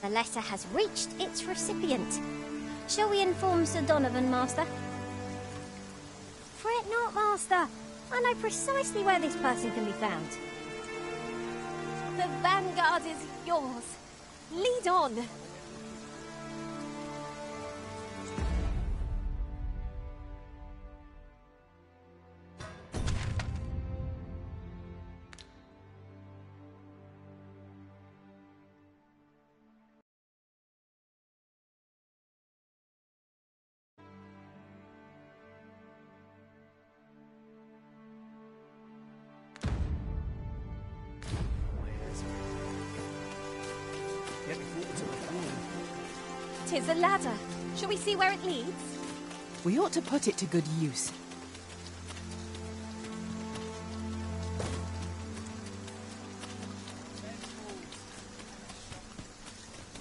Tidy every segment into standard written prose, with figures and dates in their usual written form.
The letter has reached its recipient. Shall we inform Sir Donovan, Master? Fret not, Master. I know precisely where this person can be found. The vanguard is yours. Lead on. Tis a ladder. Shall we see where it leads? We ought to put it to good use.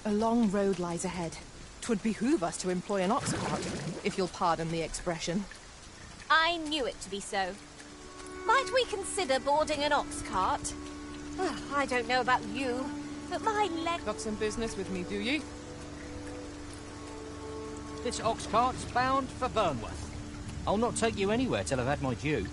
A long road lies ahead. 'Twould behoove us to employ an ox cart, if you'll pardon the expression. I knew it to be so. Might we consider boarding an ox cart? I don't know about you, but my leg... Got some business with me, do ye? This ox cart's bound for Burnworth. I'll not take you anywhere till I've had my due.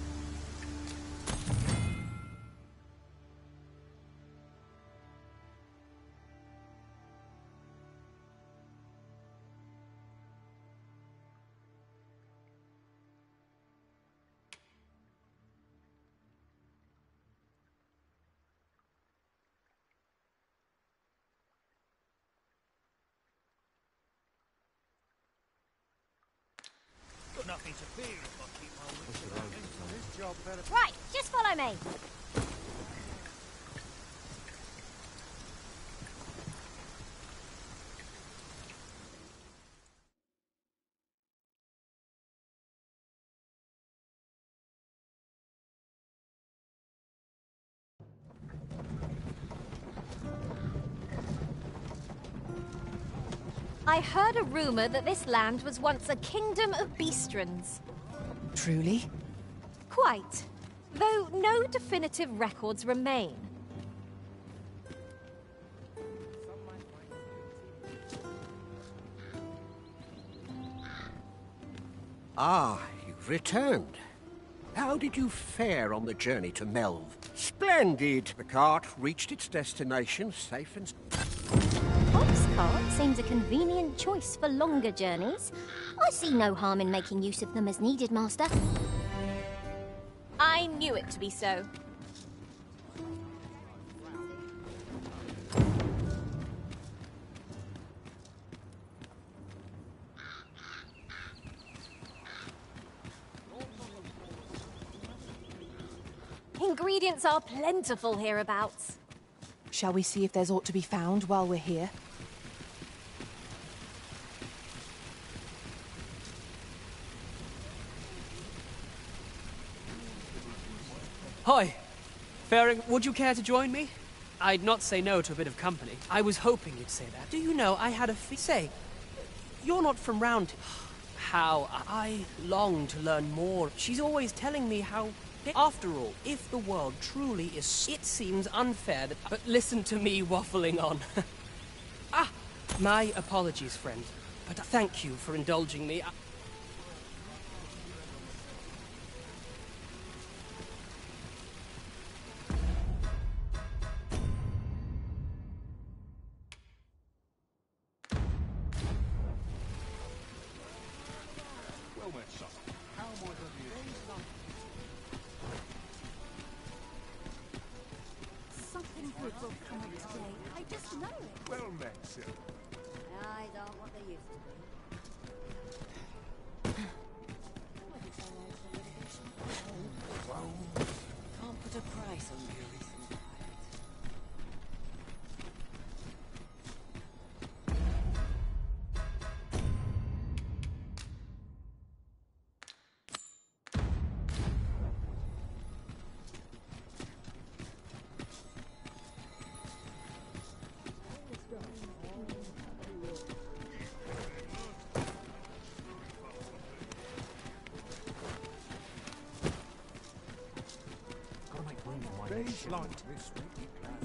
Nothing to fear if I keep my wits about this job better. Right, just follow me. I heard a rumor that this land was once a kingdom of beastrons. Truly? Quite. Though no definitive records remain. Ah, you've returned. How did you fare on the journey to Melve? Splendid! The cart reached its destination safe and... Ox cart seems a convenient choice for longer journeys. I see no harm in making use of them as needed, Master. I knew it to be so. Ingredients are plentiful hereabouts. Shall we see if there's aught to be found while we're here? Hi. Faring, would you care to join me? I'd not say no to a bit of company. I was hoping you'd say that. Do you know, I had a say, you're not from round... How I long to learn more. She's always telling me how... After all, if the world truly is... It seems unfair that... But listen to me waffling on. My apologies, friend. But thank you for indulging me. Something good will come of today. I just know it. Well met, sir. Eyes aren't what they used to be. Can't put a price on your recent diet. Days like this make me glad.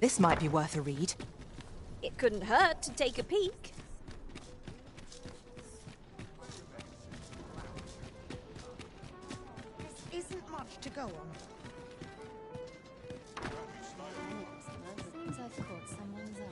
This might be worth a read. It couldn't hurt to take a peek. This isn't much to go on. Seems I've caught someone's eye.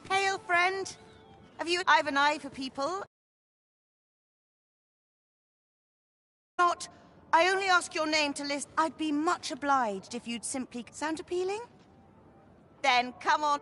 Hail, friend. Have you an eye for people? Not. I only ask your name to list. I'd be much obliged if you'd simply... Sound appealing? Then come on.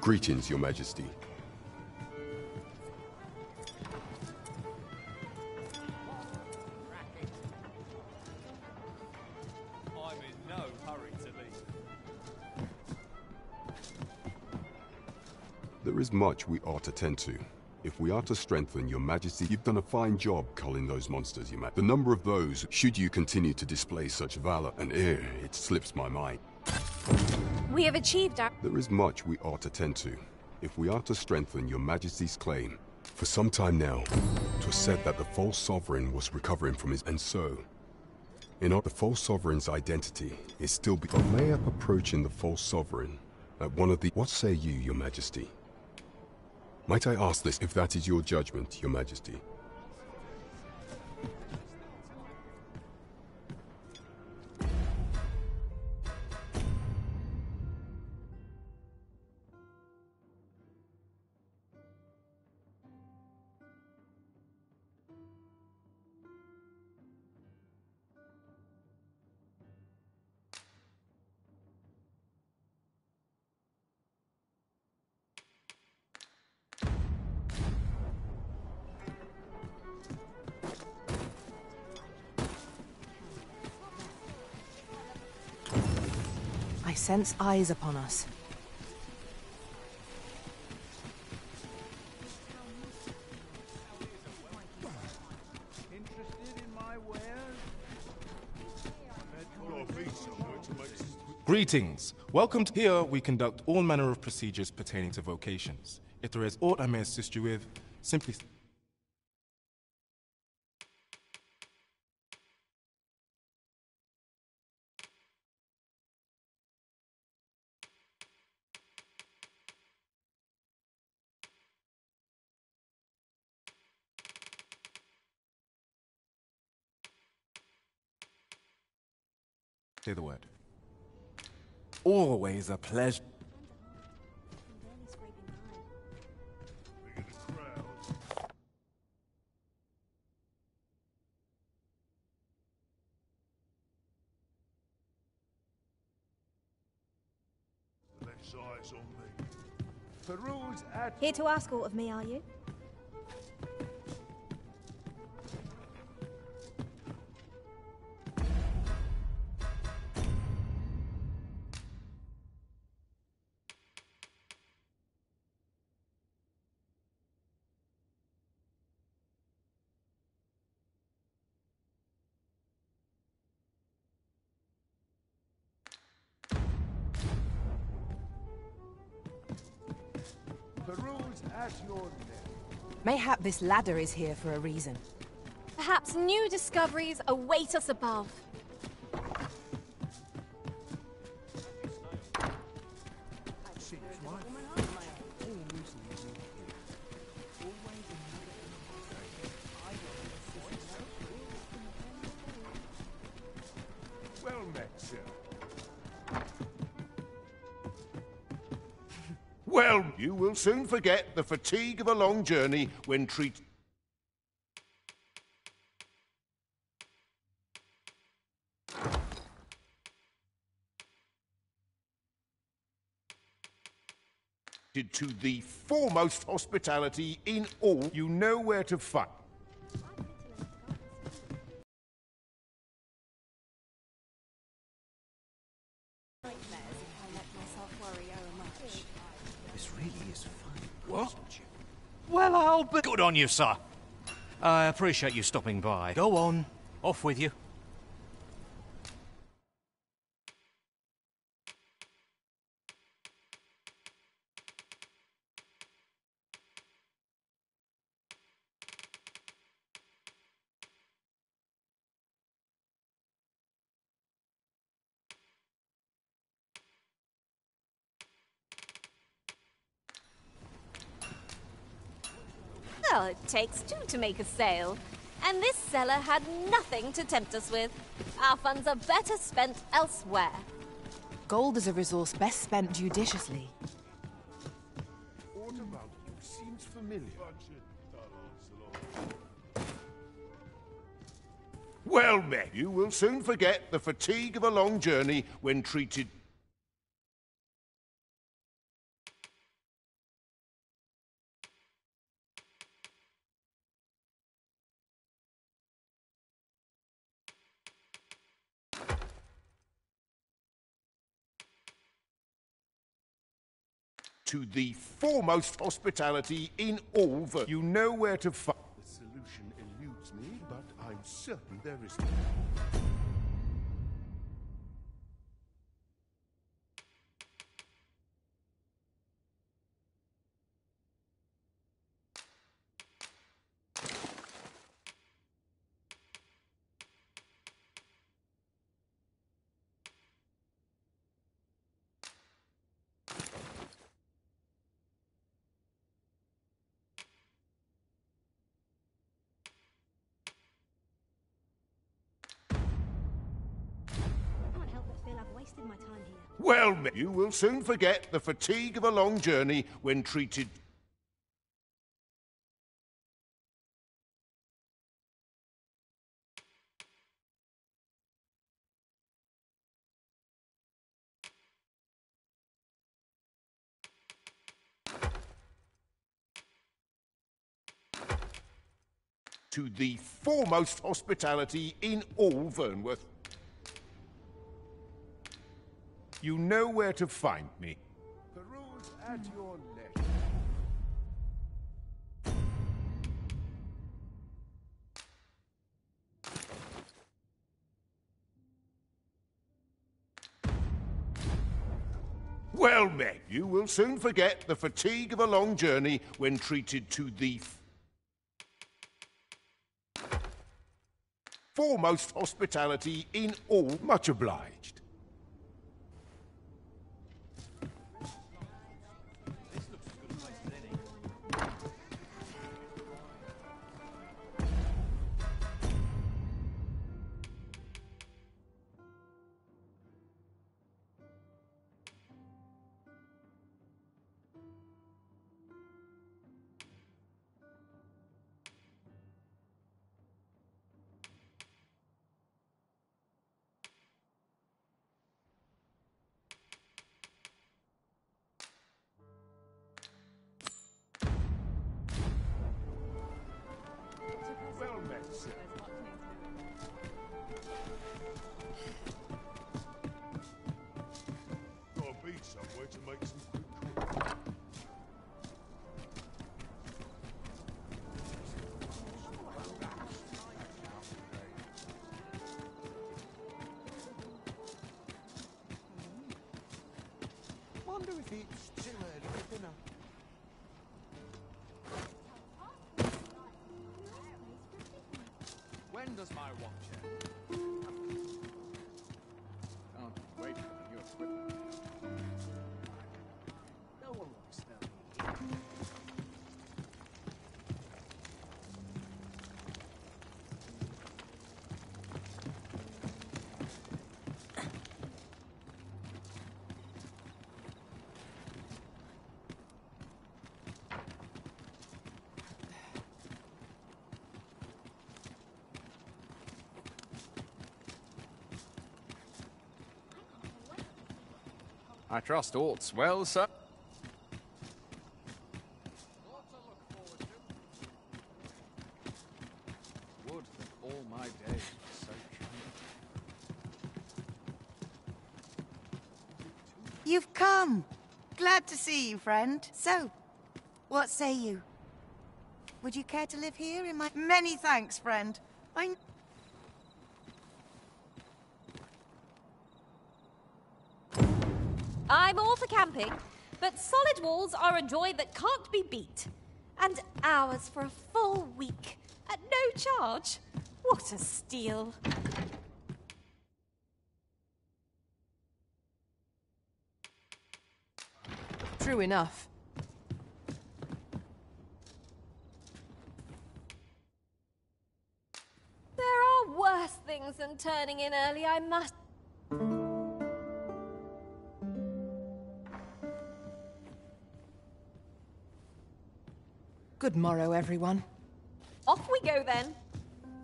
Greetings, Your Majesty. I'm in no hurry to leave. There is much we ought to tend to. If we are to strengthen Your Majesty, you've done a fine job culling those monsters, Your Majesty. The number of those, should you continue to display such valor and it slips my mind. We have achieved our... There is much we ought to tend to. If we are to strengthen Your Majesty's claim, for some time now, 'twas said that the false sovereign was recovering from his... And so, the false sovereign's identity is still... But may I approaching the false sovereign at one of the... What say you, Your Majesty? Might I ask this, if that is your judgment, Your Majesty? I sense eyes upon us. Interested in my wares? Greetings. Welcome to here. We conduct all manner of procedures pertaining to vocations. If there is aught I may assist you with, simply... Say the word. Always a pleasure. Less eyes on me. Peruse at... Here to ask aught of me, are you? Peruse at your left. Mayhap this ladder is here for a reason. Perhaps new discoveries await us above. Well met, sir. Well, you will soon forget the fatigue of a long journey when treated to the foremost hospitality in all. You know where to find. This really is fun. What? Well, I'll be... Good on you, sir. I appreciate you stopping by. Go on. Off with you. Well, it takes two to make a sale. And this seller had nothing to tempt us with. Our funds are better spent elsewhere. Gold is a resource best spent judiciously. What about you seems familiar. Well met. You will soon forget the fatigue of a long journey when treated... to the foremost hospitality in all the... You know where to find... The solution eludes me, but I'm certain there is... My time here. Well met. You will soon forget the fatigue of a long journey when treated... to the foremost hospitality in all Vernworth. You know where to find me. Peruse at your leisure. Well met. You will soon forget the fatigue of a long journey when treated to the foremost hospitality in all. Much obliged. wonder if it's too early for dinner. When does my watch end? Can't wait for the new equipment. No one wants that. I trust aught's well, sir. Would that all my days were so short. You've come. Glad to see you, friend. So, what say you? Would you care to live here in my... Many thanks, friend. I'm all for camping, but solid walls are a joy that can't be beat. And hours for a full week at no charge. What a steal. True enough. There are worse things than turning in early, I must... Good morrow, everyone. Off we go then.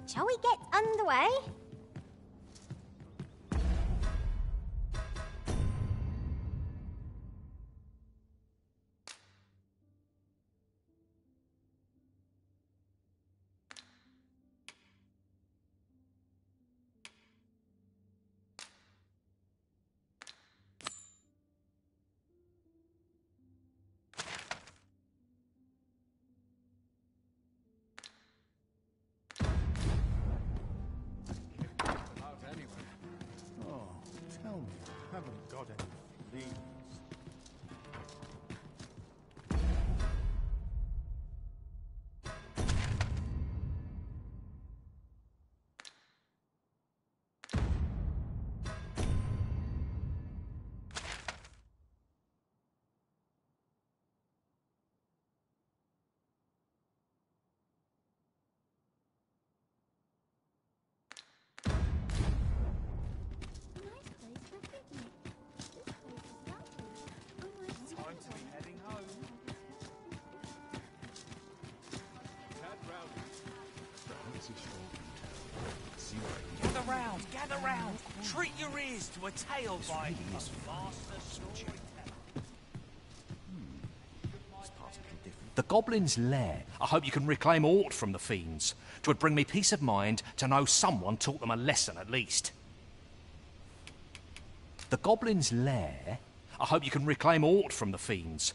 Shall we get underway? Haven't got any leads. Gather round! Treat your ears to a tale by a faster storyteller. The Goblin's Lair. I hope you can reclaim aught from the fiends. 'Twould bring me peace of mind to know someone taught them a lesson at least. The Goblin's Lair. I hope you can reclaim aught from the fiends.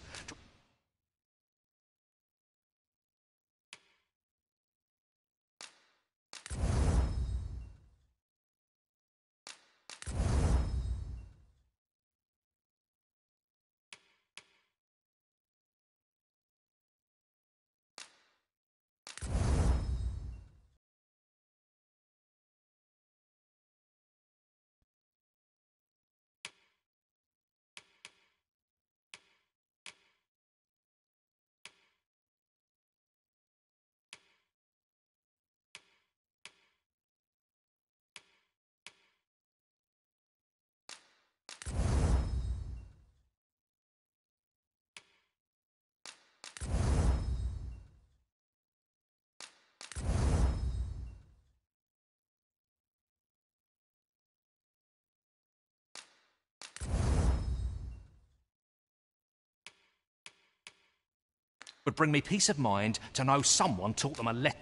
Would bring me peace of mind to know someone taught them a lesson.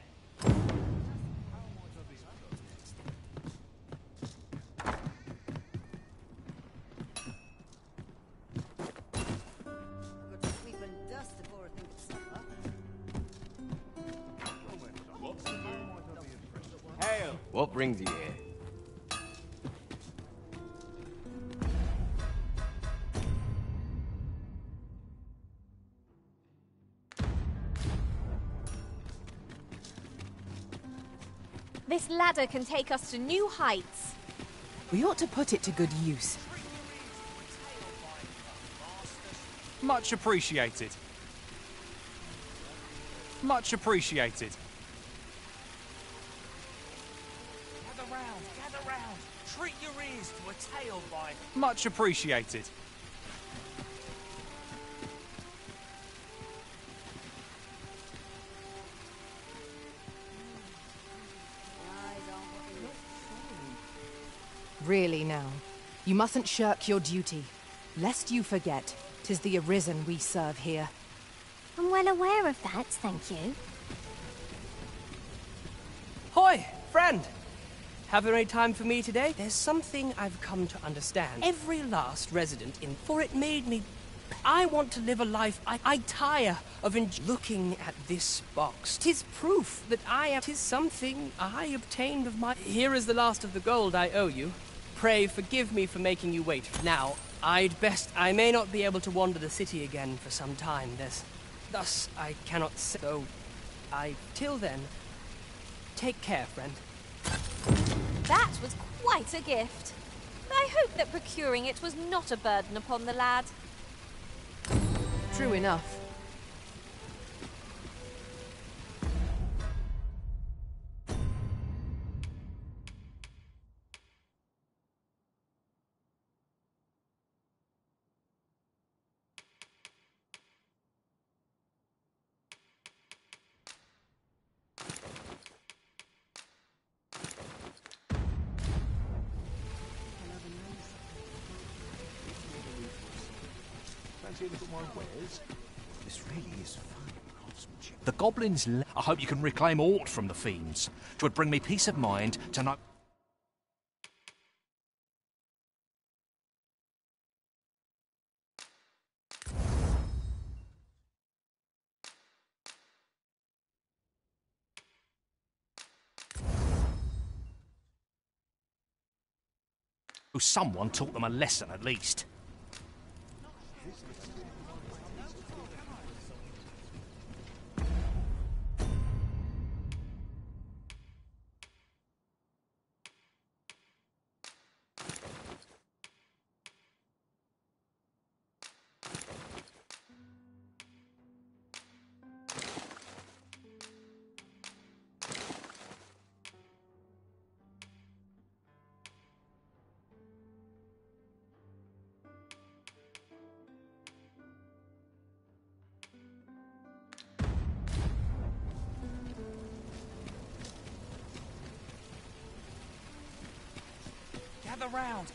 Hail! What brings you here? This ladder can take us to new heights. We ought to put it to good use. Much appreciated. Much appreciated. Gather round. Treat your ears to a tale by... Much appreciated. Really now, you mustn't shirk your duty. Lest you forget, 'tis the Arisen we serve here. I'm well aware of that, thank you. Hoy, friend! Have you any time for me today? There's something I've come to understand. Every last resident in... For it made me... I want to live a life I tire of looking at this box. 'Tis proof that I am... 'Tis something I obtained of my... Here is the last of the gold I owe you. Pray forgive me for making you wait. Now, I may not be able to wander the city again for some time. Thus, I cannot say... So, till then, take care, friend. That was quite a gift. I hope that procuring it was not a burden upon the lad. True enough. This really is fine craftsmanship. The goblins... I hope you can reclaim aught from the fiends. 'Twould bring me peace of mind to know... Someone taught them a lesson, at least.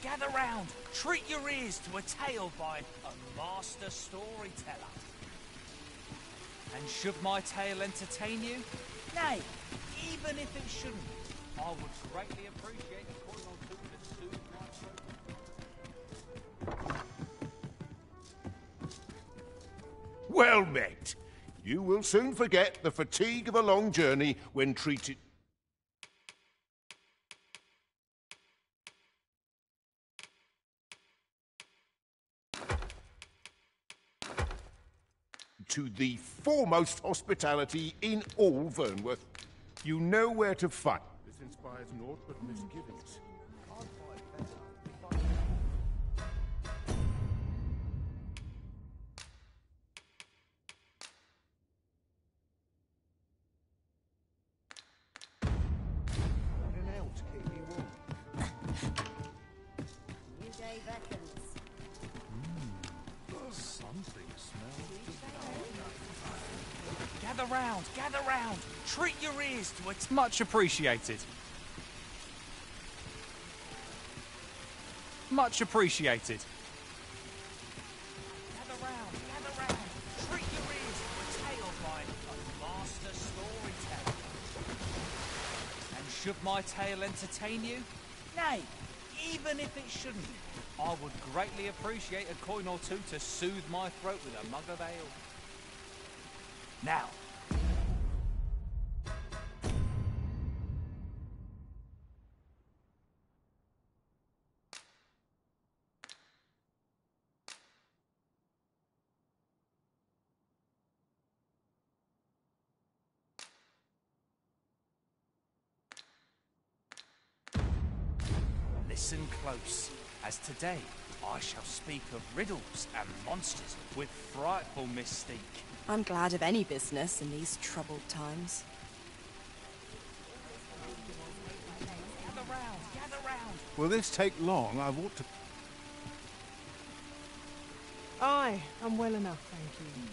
Gather round. Treat your ears to a tale by a master storyteller. And should my tale entertain you? Nay, even if it shouldn't, I would greatly appreciate a coin or two to soothe my throat. Well met. You will soon forget the fatigue of a long journey when treated... to the foremost hospitality in all Vernworth. You know where to find. This inspires naught but misgivings. New day beckons. Something smells. Gather round. Treat your ears to it. Much appreciated. Much appreciated. Gather round. Treat your ears to a tale by a master storyteller. And should my tale entertain you? Nay, even if it shouldn't, I would greatly appreciate a coin or two to soothe my throat with a mug of ale. Now, listen close, as today I shall speak of riddles and monsters with frightful mystique. I'm glad of any business in these troubled times. Gather round, gather round. Will this take long? I've ought to... Aye, I'm well enough, thank you.